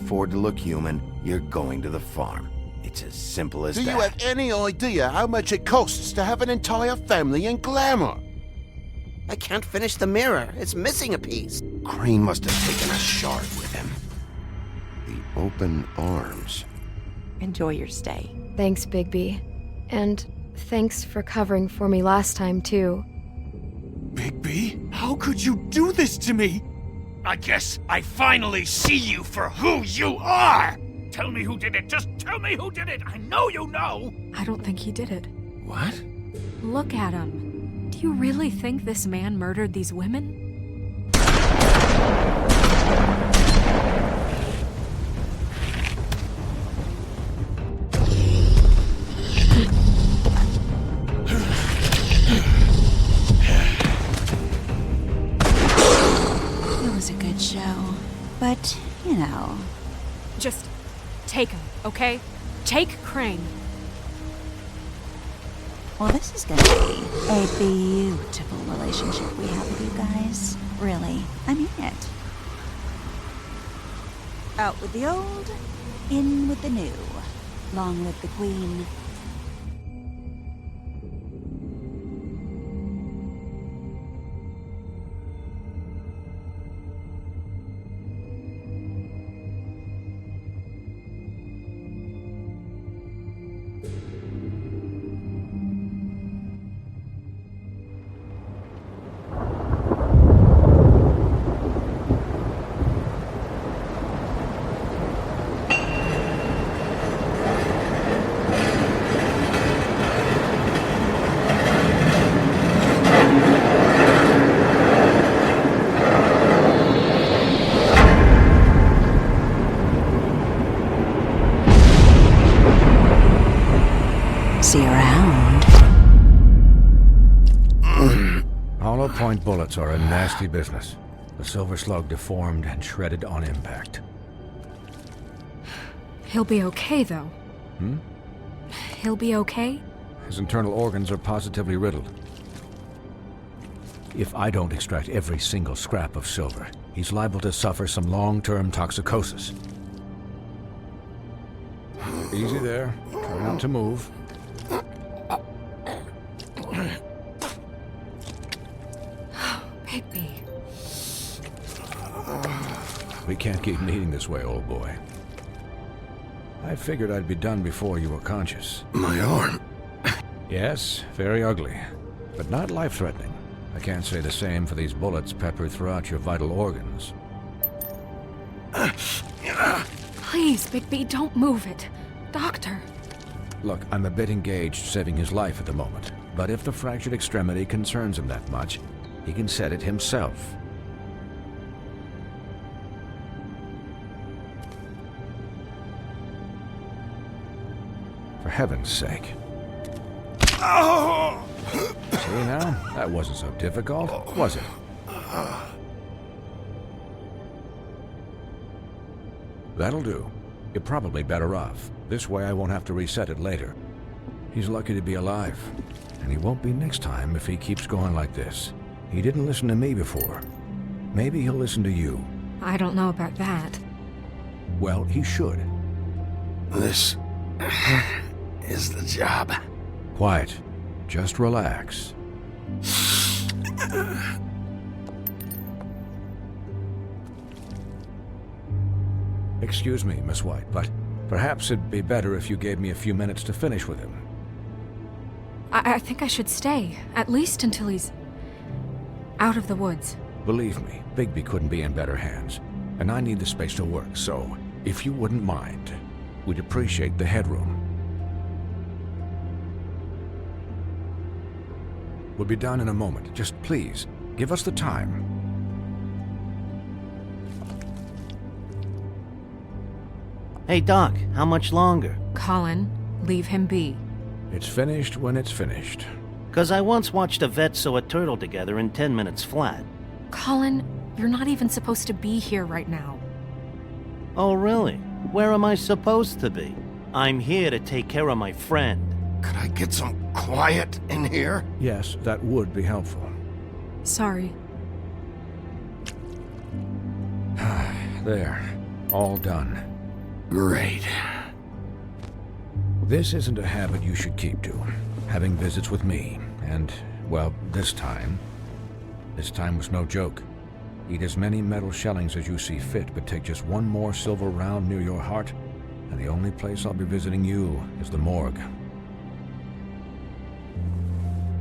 afford to look human, you're going to the farm. It's as simple as that. Do you have any idea how much it costs to have an entire family in glamour? I can't finish the mirror. It's missing a piece. Crane must have taken a shard with him. The open arms. Enjoy your stay. Thanks, Bigby. And thanks for covering for me last time, too. Bigby? How could you do this to me? I guess I finally see you for who you are! Tell me who did it! Just tell me who did it! I know you know! I don't think he did it. What? Look at him. Do you really think this man murdered these women? It was a good show, but, you know... Just take him, okay? Take Crane. Well, this is gonna be a beautiful relationship we have with you guys. Really, I mean it. Out with the old, in with the new. Long live the Queen. See you around. Hollow point bullets are a nasty business. The silver slug deformed and shredded on impact. He'll be okay, though. He'll be okay? His internal organs are positively riddled. If I don't extract every single scrap of silver, he's liable to suffer some long-term toxicosis. Easy there. Try not to move. Bigby. We can't keep meeting this way, old boy. I figured I'd be done before you were conscious. My arm. Yes, very ugly, but not life-threatening. I can't say the same for these bullets peppered throughout your vital organs. Please, Bigby, don't move it. Doctor. Look, I'm a bit engaged saving his life at the moment, but if the fractured extremity concerns him that much, he can set it himself. For heaven's sake. See now? That wasn't so difficult, was it? That'll do. You're probably better off. This way I won't have to reset it later. He's lucky to be alive, and he won't be next time if he keeps going like this. He didn't listen to me before. Maybe he'll listen to you. I don't know about that. Well, he should. This is the job. Quiet. Just relax. Excuse me, Miss White, but perhaps it'd be better if you gave me a few minutes to finish with him. I think I should stay, at least until he's out of the woods. Believe me, Bigby couldn't be in better hands, and I need the space to work, so if you wouldn't mind, we'd appreciate the headroom. We'll be done in a moment. Just please, give us the time. Hey, Doc, how much longer? Colin, leave him be. It's finished when it's finished. 'Cause I once watched a vet sew a turtle together in 10 minutes flat. Colin, you're not even supposed to be here right now. Oh, really? Where am I supposed to be? I'm here to take care of my friend. Could I get some quiet in here? Yes, that would be helpful. Sorry. There. All done. Great. This isn't a habit you should keep to. Having visits with me, and, well, this time was no joke. Eat as many metal shellings as you see fit, but take just one more silver round near your heart, and the only place I'll be visiting you is the morgue.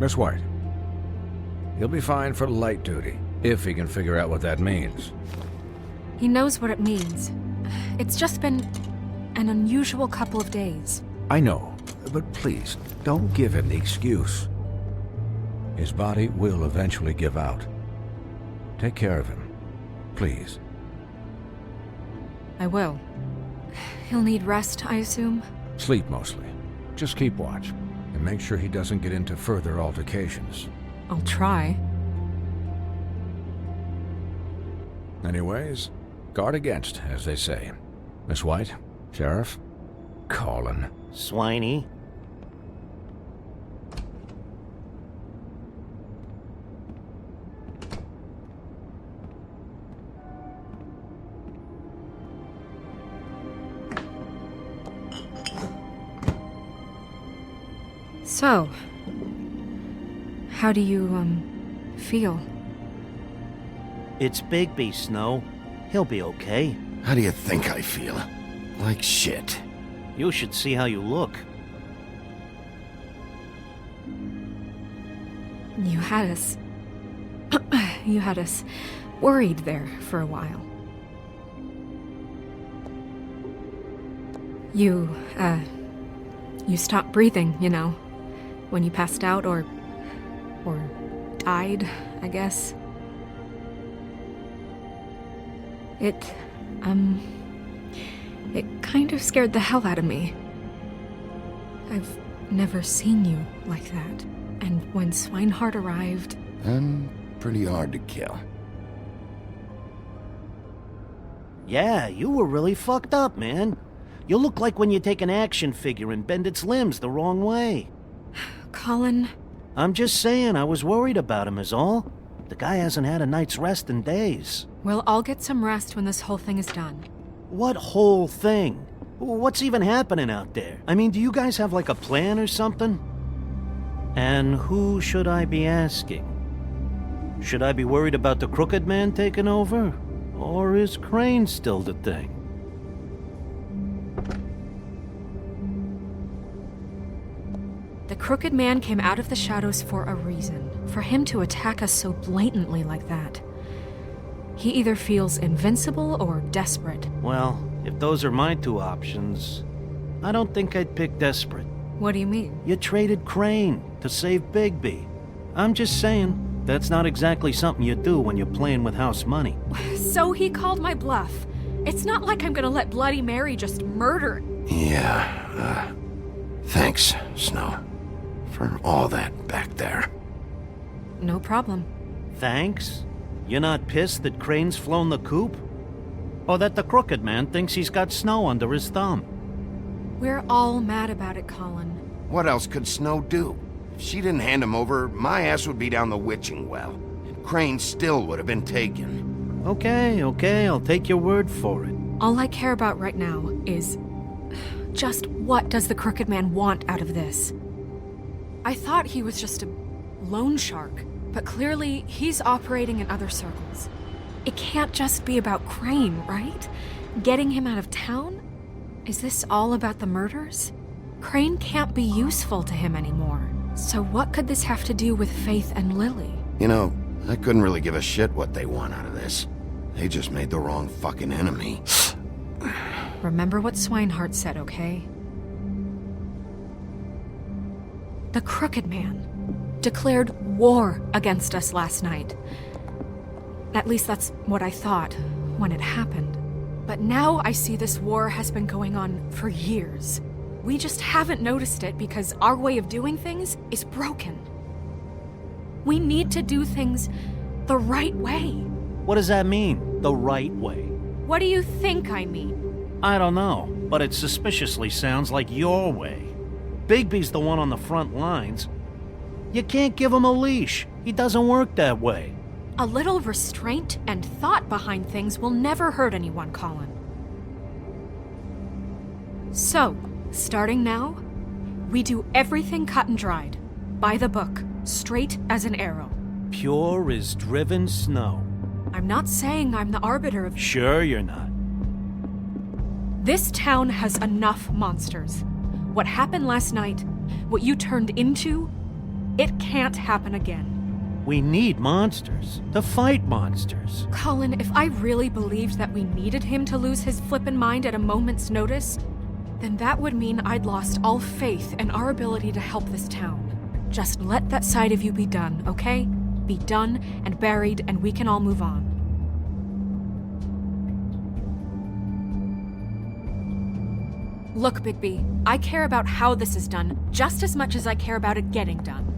Miss White, he'll be fine for light duty, if he can figure out what that means. He knows what it means. It's just been an unusual couple of days. I know, but please, don't give him the excuse. His body will eventually give out. Take care of him, please. I will. He'll need rest, I assume? Sleep mostly. Just keep watch, and make sure he doesn't get into further altercations. I'll try. Anyways, guard against, as they say. Miss White, Sheriff, Colin. Swiney. So, how do you, feel? It's Bigby, Snow. He'll be okay. How do you think I feel? Like shit. You should see how you look. You had us... you had us worried there for a while. You stopped breathing, you know, when you passed out or died, I guess. It kind of scared the hell out of me. I've never seen you like that. And when Swinehart arrived... And pretty hard to kill. Yeah, you were really fucked up, man. You look like when you take an action figure and bend its limbs the wrong way. Colin... I'm just saying, I was worried about him is all. The guy hasn't had a night's rest in days. We'll all get some rest when this whole thing is done. What whole thing? What's even happening out there? I mean, do you guys have like a plan or something? And who should I be asking? Should I be worried about the Crooked Man taking over? Or is Crane still the thing? The Crooked Man came out of the shadows for a reason. For him to attack us so blatantly like that. He either feels invincible or desperate. Well, if those are my two options, I don't think I'd pick desperate. What do you mean? You traded Crane to save Bigby. I'm just saying, that's not exactly something you do when you're playing with house money. So he called my bluff. It's not like I'm gonna let Bloody Mary just murder... Yeah, thanks, Snow. For all that back there. No problem. Thanks? You're not pissed that Crane's flown the coop? Or that the Crooked Man thinks he's got Snow under his thumb? We're all mad about it, Colin. What else could Snow do? If she didn't hand him over, my ass would be down the witching well. And Crane still would have been taken. Okay, I'll take your word for it. All I care about right now is... just what does the Crooked Man want out of this? I thought he was just a loan shark, but clearly he's operating in other circles. It can't just be about Crane, right? Getting him out of town? Is this all about the murders? Crane can't be useful to him anymore. So what could this have to do with Faith and Lily? You know, I couldn't really give a shit what they want out of this. They just made the wrong fucking enemy. Remember what Swinehart said, okay? The Crooked Man declared war against us last night. At least that's what I thought when it happened. But now I see this war has been going on for years. We just haven't noticed it because our way of doing things is broken. We need to do things the right way. What does that mean, the right way? What do you think I mean? I don't know, but it suspiciously sounds like your way. Bigby's the one on the front lines. You can't give him a leash. He doesn't work that way. A little restraint and thought behind things will never hurt anyone, Colin. So, starting now, we do everything cut and dried. By the book, straight as an arrow. Pure as driven snow. I'm not saying I'm the arbiter of... Sure you're not. This town has enough monsters. What happened last night, what you turned into, it can't happen again. We need monsters. To fight monsters. Colin, if I really believed that we needed him to lose his flippin' mind at a moment's notice, then that would mean I'd lost all faith in our ability to help this town. Just let that side of you be done, okay? Be done and buried, and we can all move on. Look, Bigby, I care about how this is done just as much as I care about it getting done.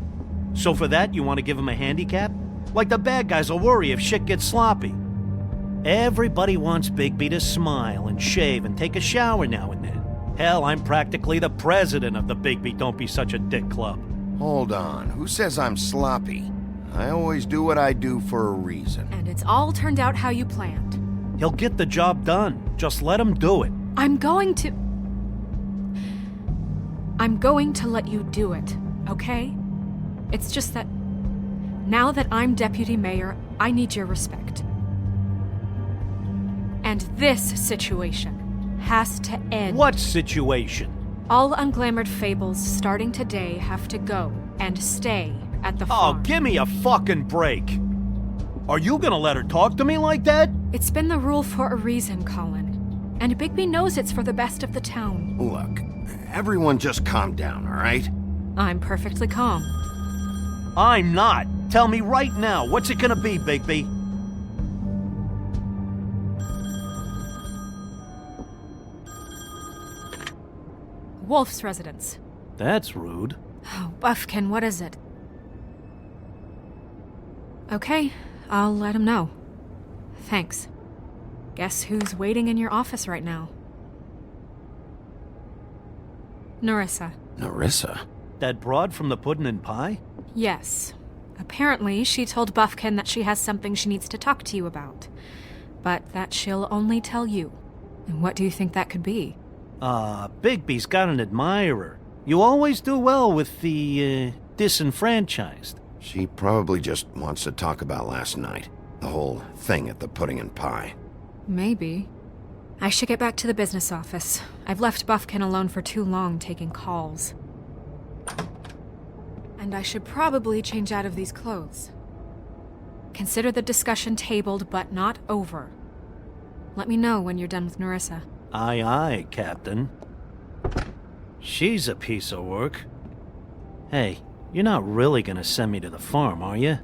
So for that, you want to give him a handicap? Like the bad guys will worry if shit gets sloppy. Everybody wants Bigby to smile and shave and take a shower now and then. Hell, I'm practically the president of the Bigby Don't Be Such a Dick Club. Hold on, who says I'm sloppy? I always do what I do for a reason. And it's all turned out how you planned. He'll get the job done. Just let him do it. I'm going to let you do it, okay? It's just that now that I'm deputy mayor, I need your respect. And this situation has to end. What situation? All unglamored Fables starting today have to go and stay at the farm. Oh, give me a fucking break. Are you gonna let her talk to me like that? It's been the rule for a reason, Colin. And Bigby knows it's for the best of the town. Look, everyone just calm down, all right? I'm perfectly calm. I'm not. Tell me right now, what's it gonna be, Bigby? Wolf's residence. That's rude. Oh, Buffkin, what is it? Okay, I'll let him know. Thanks. Guess who's waiting in your office right now? Nerissa. Nerissa? That broad from the Puddin' and Pie? Yes. Apparently, she told Buffkin that she has something she needs to talk to you about. But that she'll only tell you. And what do you think that could be? Bigby's got an admirer. You always do well with the, disenfranchised. She probably just wants to talk about last night. The whole thing at the Pudding and Pie. Maybe. I should get back to the business office. I've left Buffkin alone for too long taking calls. And I should probably change out of these clothes. Consider the discussion tabled, but not over. Let me know when you're done with Nerissa. Aye, aye, Captain. She's a piece of work. Hey, you're not really gonna send me to the farm, are you?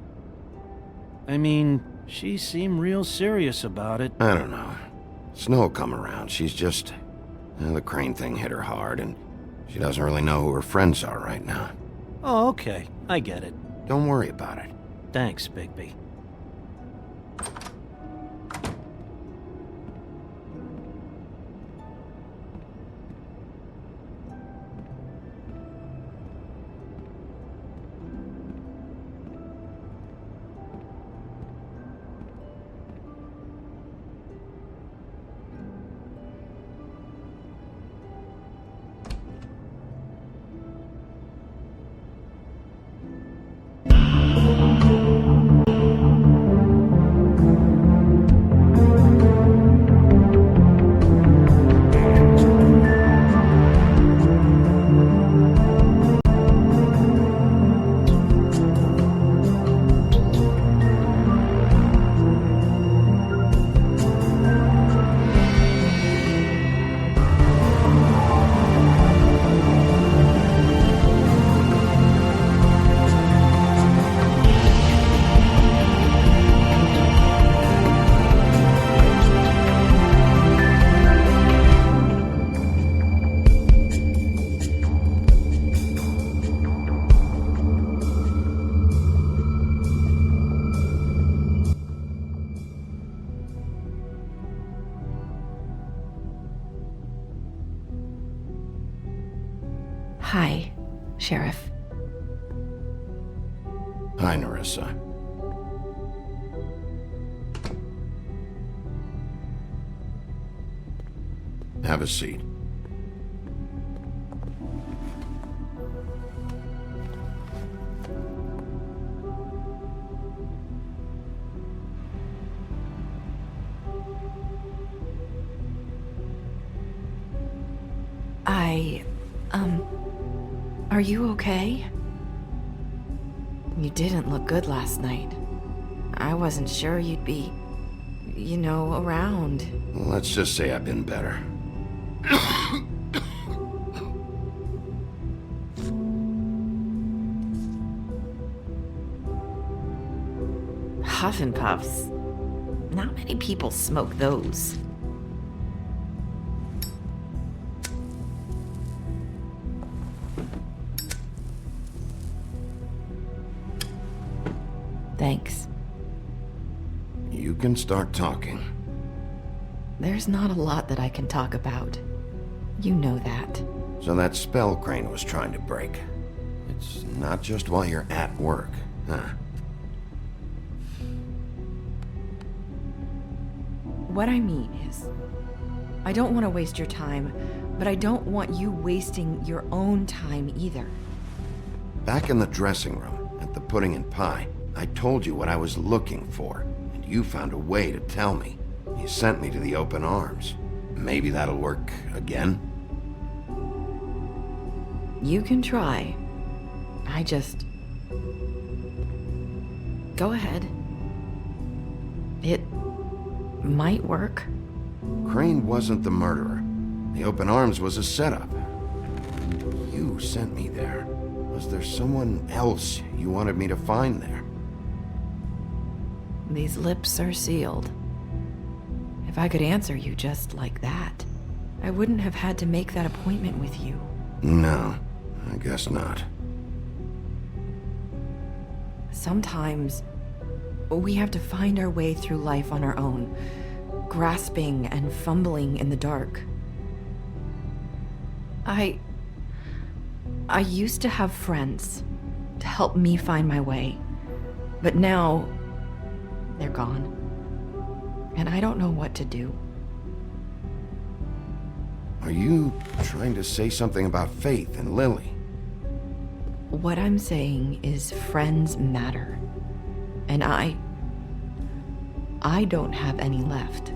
I mean, she seemed real serious about it. I don't know. Snow come around. She's just... the Crane thing hit her hard, and she doesn't really know who her friends are right now. Oh, okay. I get it. Don't worry about it. Thanks, Bigby. Hi, Sheriff. Hi, Nerissa. Have a seat. Are you okay? You didn't look good last night. I wasn't sure you'd be, around. Let's just say I've been better. Huff and Puffs. Not many people smoke those. Thanks. You can start talking. There's not a lot that I can talk about. You know that. So that spell Crane was trying to break. It's not just while you're at work, huh? What I mean is, I don't want to waste your time, but I don't want you wasting your own time either. Back in the dressing room, at the pudding and pie, I told you what I was looking for, and you found a way to tell me. You sent me to the open arms. Maybe that'll work again? You can try. I just... Go ahead. It might work. Crane wasn't the murderer. The open arms was a setup. You sent me there. Was there someone else you wanted me to find there? These lips are sealed. If I could answer you just like that, I wouldn't have had to make that appointment with you. No, I guess not. Sometimes, we have to find our way through life on our own, grasping and fumbling in the dark. I used to have friends to help me find my way, but now they're gone, and I don't know what to do. Are you trying to say something about Faith and Lily? What I'm saying is friends matter, and I don't have any left.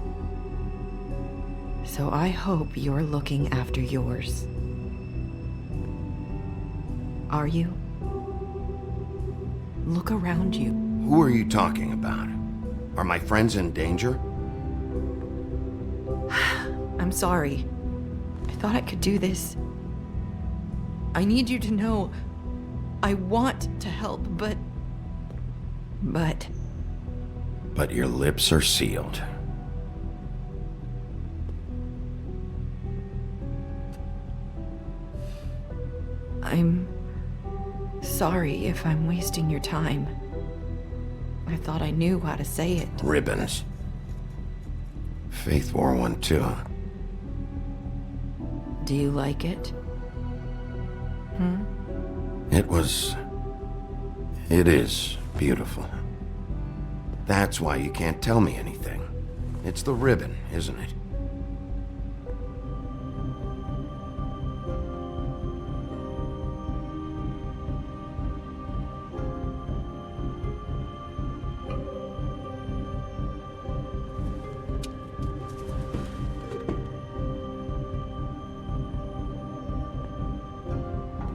So I hope you're looking after yours. Are you? Look around you. Who are you talking about? Are my friends in danger? I'm sorry. I thought I could do this. I need you to know I want to help, but... But your lips are sealed. I'm sorry if I'm wasting your time. I thought I knew how to say it. Ribbons. Faith wore one too. Do you like it? It is beautiful. That's why you can't tell me anything. It's the ribbon, isn't it?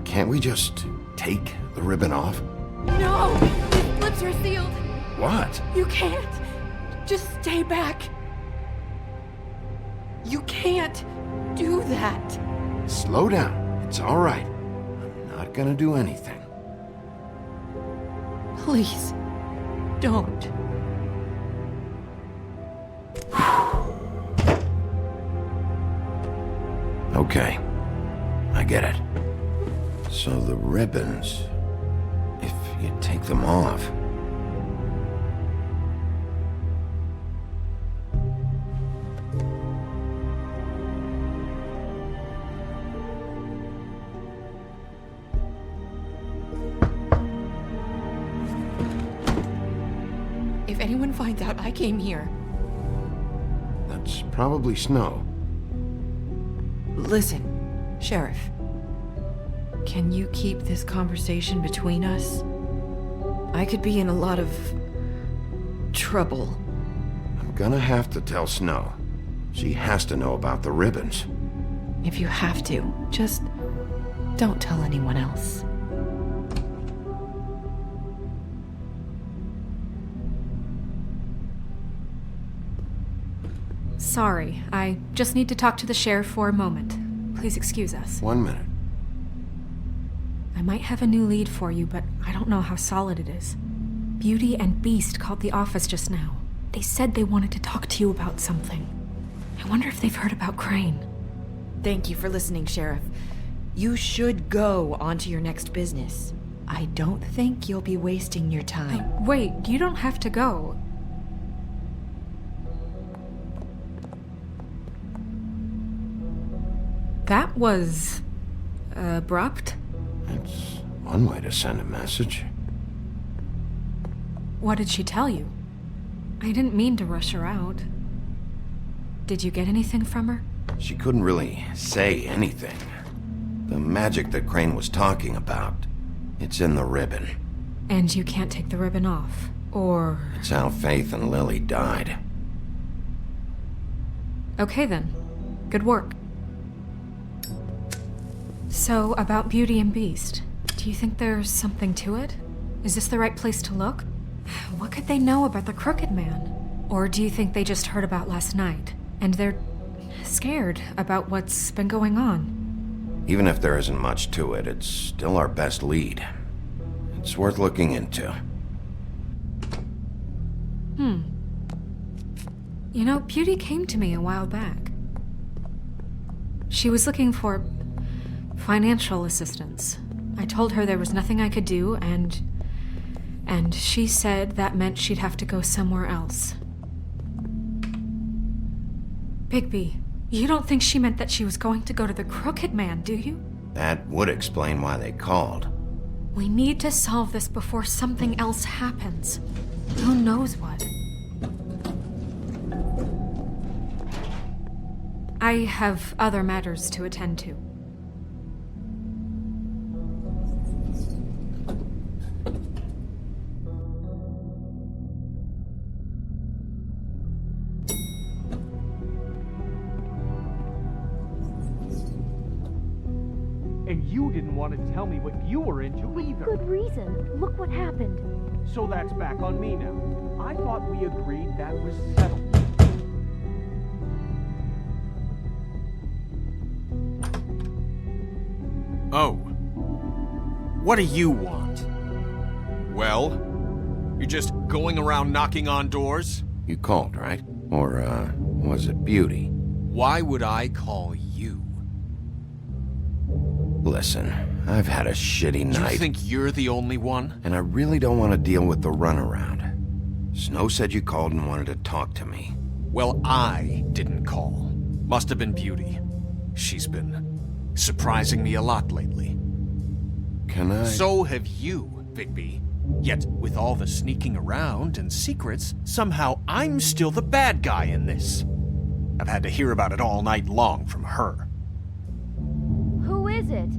Can't we just take the ribbon off? No! His lips are sealed! What? You can't! Just stay back! You can't do that! Slow down. It's all right. I'm not gonna do anything. Please, don't. Okay. I get it. So the ribbons, if you take them off... If anyone finds out I came here... That's probably Snow. Listen, Sheriff. Can you keep this conversation between us? I could be in a lot of... trouble. I'm gonna have to tell Snow. She has to know about the ribbons. If you have to, just don't tell anyone else. Sorry, I just need to talk to the sheriff for a moment. Please excuse us. 1 minute. I might have a new lead for you, but I don't know how solid it is. Beauty and Beast called the office just now. They said they wanted to talk to you about something. I wonder if they've heard about Crane. Thank you for listening, Sheriff. You should go on to your next business. I don't think you'll be wasting your time. Wait, you don't have to go. That was abrupt. It's one way to send a message. What did she tell you? I didn't mean to rush her out. Did you get anything from her? She couldn't really say anything. The magic that Crane was talking about, it's in the ribbon. And you can't take the ribbon off, or... It's how Faith and Lily died. Okay then. Good work. So, about Beauty and Beast, do you think there's something to it? Is this the right place to look? What could they know about the Crooked Man? Or do you think they just heard about last night, and they're scared about what's been going on? Even if there isn't much to it, it's still our best lead. It's worth looking into. You know, Beauty came to me a while back. She was looking for financial assistance. I told her there was nothing I could do, and she said that meant she'd have to go somewhere else. Bigby, you don't think she meant that she was going to go to the Crooked Man, do you? That would explain why they called. We need to solve this before something else happens. Who knows what? I have other matters to attend to. And you didn't want to tell me what you were into either. Good reason. Look what happened. So that's back on me now. I thought we agreed that was settled. Oh. What do you want? Well? You're just going around knocking on doors? You called, right? Or, was it Beauty? Why would I call you? Listen, I've had a shitty night. You think you're the only one? And I really don't want to deal with the runaround. Snow said you called and wanted to talk to me. Well, I didn't call. Must have been Beauty. She's been surprising me a lot lately. Can I? So have you, Bigby. Yet, with all the sneaking around and secrets, somehow I'm still the bad guy in this. I've had to hear about it all night long from her. Who is it?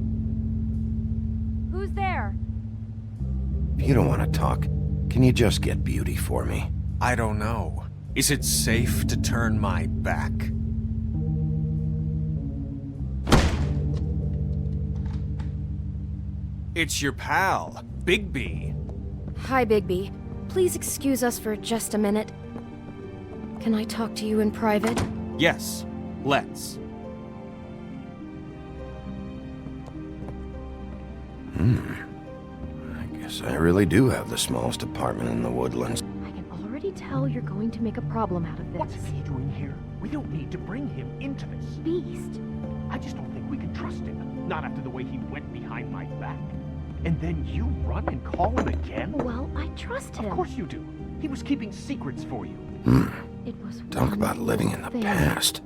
Who's there? If you don't want to talk, can you just get Beauty for me? I don't know. Is it safe to turn my back? It's your pal, Bigby. Hi, Bigby. Please excuse us for just a minute. Can I talk to you in private? Yes, let's. I guess I really do have the smallest apartment in the woodlands. I can already tell you're going to make a problem out of this. What's he doing here? We don't need to bring him into this. Beast. I just don't think we can trust him. Not after the way he went behind my back. And then you run and call him again? Well, I trust him. Of course you do. He was keeping secrets for you. It was Talk one about living in the thing. past.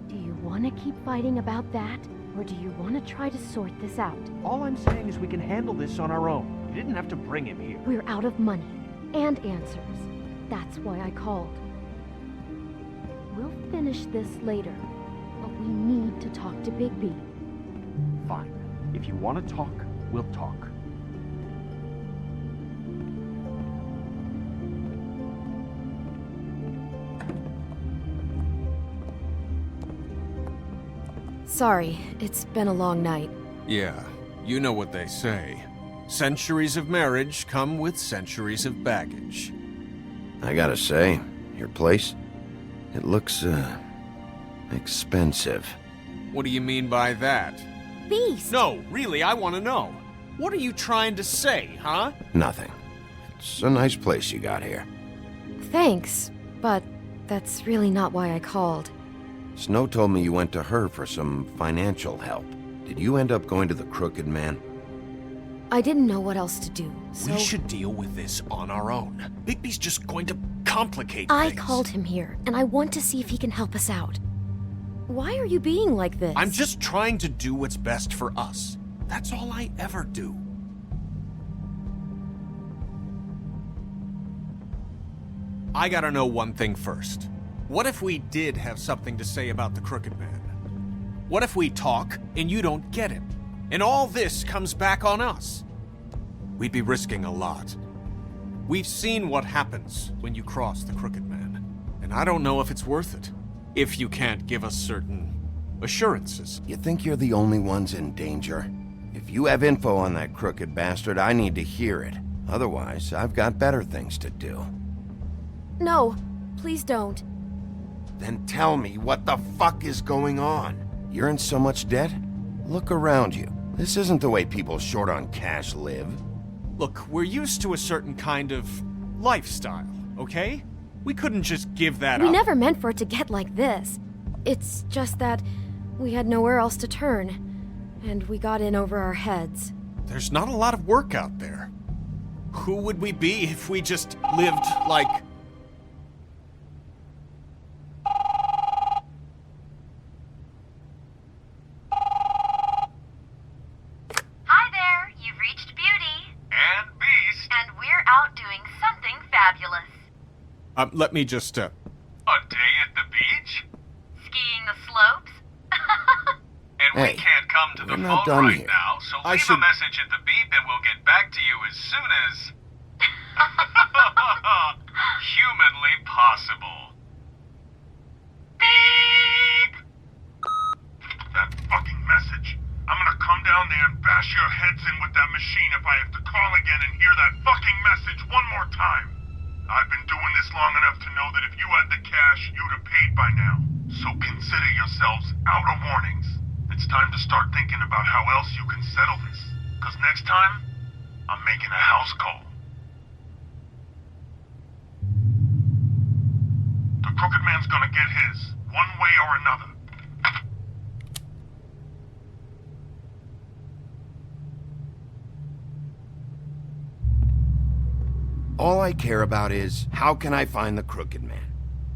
Do you want to keep fighting about that? Or do you want to try to sort this out? All I'm saying is we can handle this on our own. You didn't have to bring him here. We're out of money and answers. That's why I called. We'll finish this later, but we need to talk to Bigby. Fine. If you want to talk, we'll talk. Sorry, it's been a long night. Yeah, you know what they say. Centuries of marriage come with centuries of baggage. I gotta say, your place, it looks, expensive. What do you mean by that? Beast! No, really, I want to know. What are you trying to say, huh? Nothing. It's a nice place you got here. Thanks, but that's really not why I called. Snow told me you went to her for some financial help. Did you end up going to the Crooked Man? I didn't know what else to do, so... We should deal with this on our own. Bigby's just going to complicate I things. called him here, and I want to see if he can help us out. Why are you being like this? I'm just trying to do what's best for us. That's all I ever do. I gotta know one thing first. What if we did have something to say about the Crooked Man? What if we talk and you don't get him? And all this comes back on us? We'd be risking a lot. We've seen what happens when you cross the Crooked Man, and I don't know if it's worth it, if you can't give us certain assurances. You think you're the only ones in danger? If you have info on that crooked bastard, I need to hear it. Otherwise, I've got better things to do. No, please don't. Then tell me what the fuck is going on? You're in so much debt? Look around you. This isn't the way people short on cash live. Look, we're used to a certain kind of lifestyle, okay? We couldn't just give that up. We never meant for it to get like this. It's just that we had nowhere else to turn, and we got in over our heads. There's not a lot of work out there. Who would we be if we just lived like... Hi there, you've reached Beauty. And Beast. And we're out doing something fabulous. Let me just, A day at the beach? Skiing the slopes? And Hey, we can't come to the we're not phone done right here. now, so I leave should- a message at the beep and we'll get back to you as soon as... humanly possible. Beep! That fucking message. I'm gonna come down there and bash your heads in with that machine if I have to call again and hear that fucking message one more time. I've been doing this long enough to know that if you had the cash, you'd have paid by now. So consider yourselves out of warnings. It's time to start thinking about how else you can settle this. Because next time, I'm making a house call. The Crooked Man's gonna get his, one way or another. All I care about is, how can I find the Crooked Man?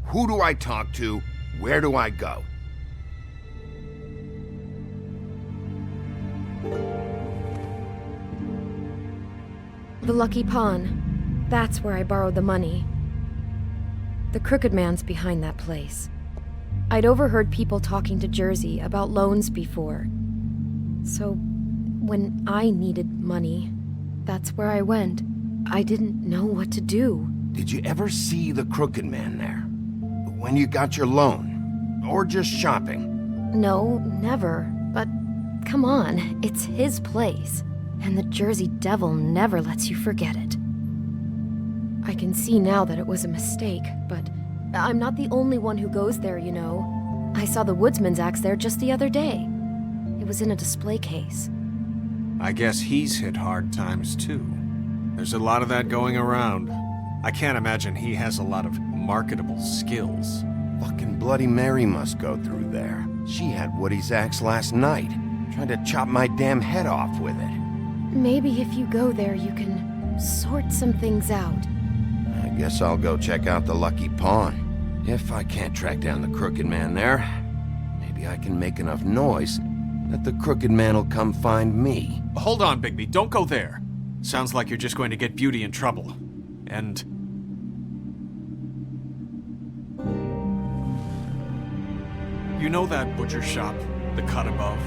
Who do I talk to? Where do I go? The Lucky Pawn. That's where I borrowed the money. The Crooked Man's behind that place. I'd overheard people talking to Jersey about loans before. So, when I needed money, that's where I went. I didn't know what to do. Did you ever see the Crooked Man there? When you got your loan? Or just shopping? No, never. But come on, it's his place. And the Jersey Devil never lets you forget it. I can see now that it was a mistake, but I'm not the only one who goes there, you know. I saw the Woodsman's axe there just the other day. It was in a display case. I guess he's hit hard times too. There's a lot of that going around. I can't imagine he has a lot of marketable skills. Fucking Bloody Mary must go through there. She had Woody's axe last night. Tried to chop my damn head off with it. Maybe if you go there, you can sort some things out. I guess I'll go check out the Lucky Pawn. If I can't track down the Crooked Man there, maybe I can make enough noise that the Crooked Man will come find me. Hold on, Bigby, don't go there. Sounds like you're just going to get Beauty in trouble. And... you know that butcher shop, the cut above?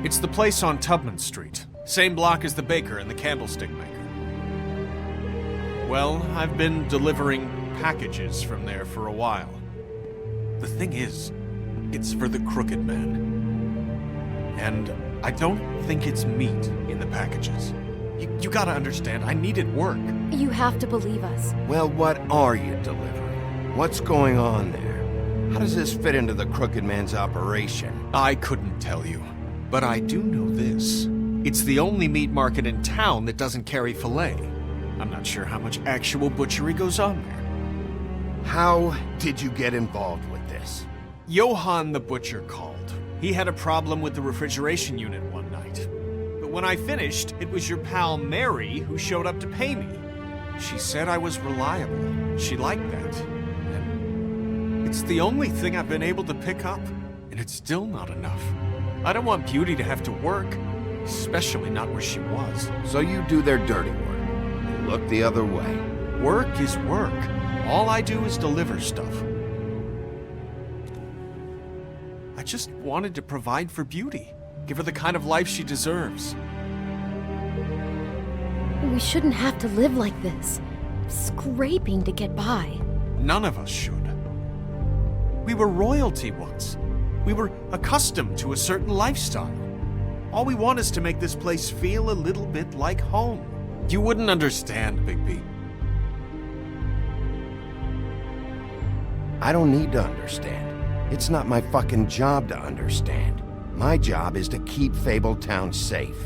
It's the place on Tubman Street. Same block as the baker and the candlestick maker. Well, I've been delivering packages from there for a while. The thing is, it's for the Crooked Man. And I don't think it's meat in the packages. You gotta understand, I needed work. You have to believe us. Well, what are you delivering? What's going on there? How does this fit into the Crooked Man's operation? I couldn't tell you, but I do know this. It's the only meat market in town that doesn't carry filet. I'm not sure how much actual butchery goes on there. How did you get involved with this? Johann the butcher called. He had a problem with the refrigeration unit one night. But when I finished, it was your pal Mary who showed up to pay me. She said I was reliable. She liked that. And it's the only thing I've been able to pick up, and it's still not enough. I don't want Beauty to have to work, especially not where she was. So you do their dirty work and look the other way. Work is work. All I do is deliver stuff. I just wanted to provide for Beauty. Give her the kind of life she deserves. We shouldn't have to live like this. Scraping to get by. None of us should. We were royalty once. We were accustomed to a certain lifestyle. All we want is to make this place feel a little bit like home. You wouldn't understand, Bigby. I don't need to understand. It's not my fucking job to understand. My job is to keep Fabletown safe.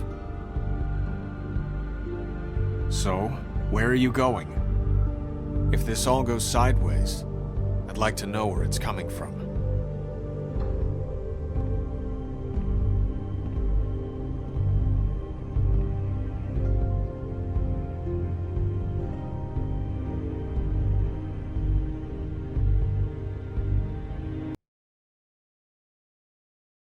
So, where are you going? If this all goes sideways, I'd like to know where it's coming from.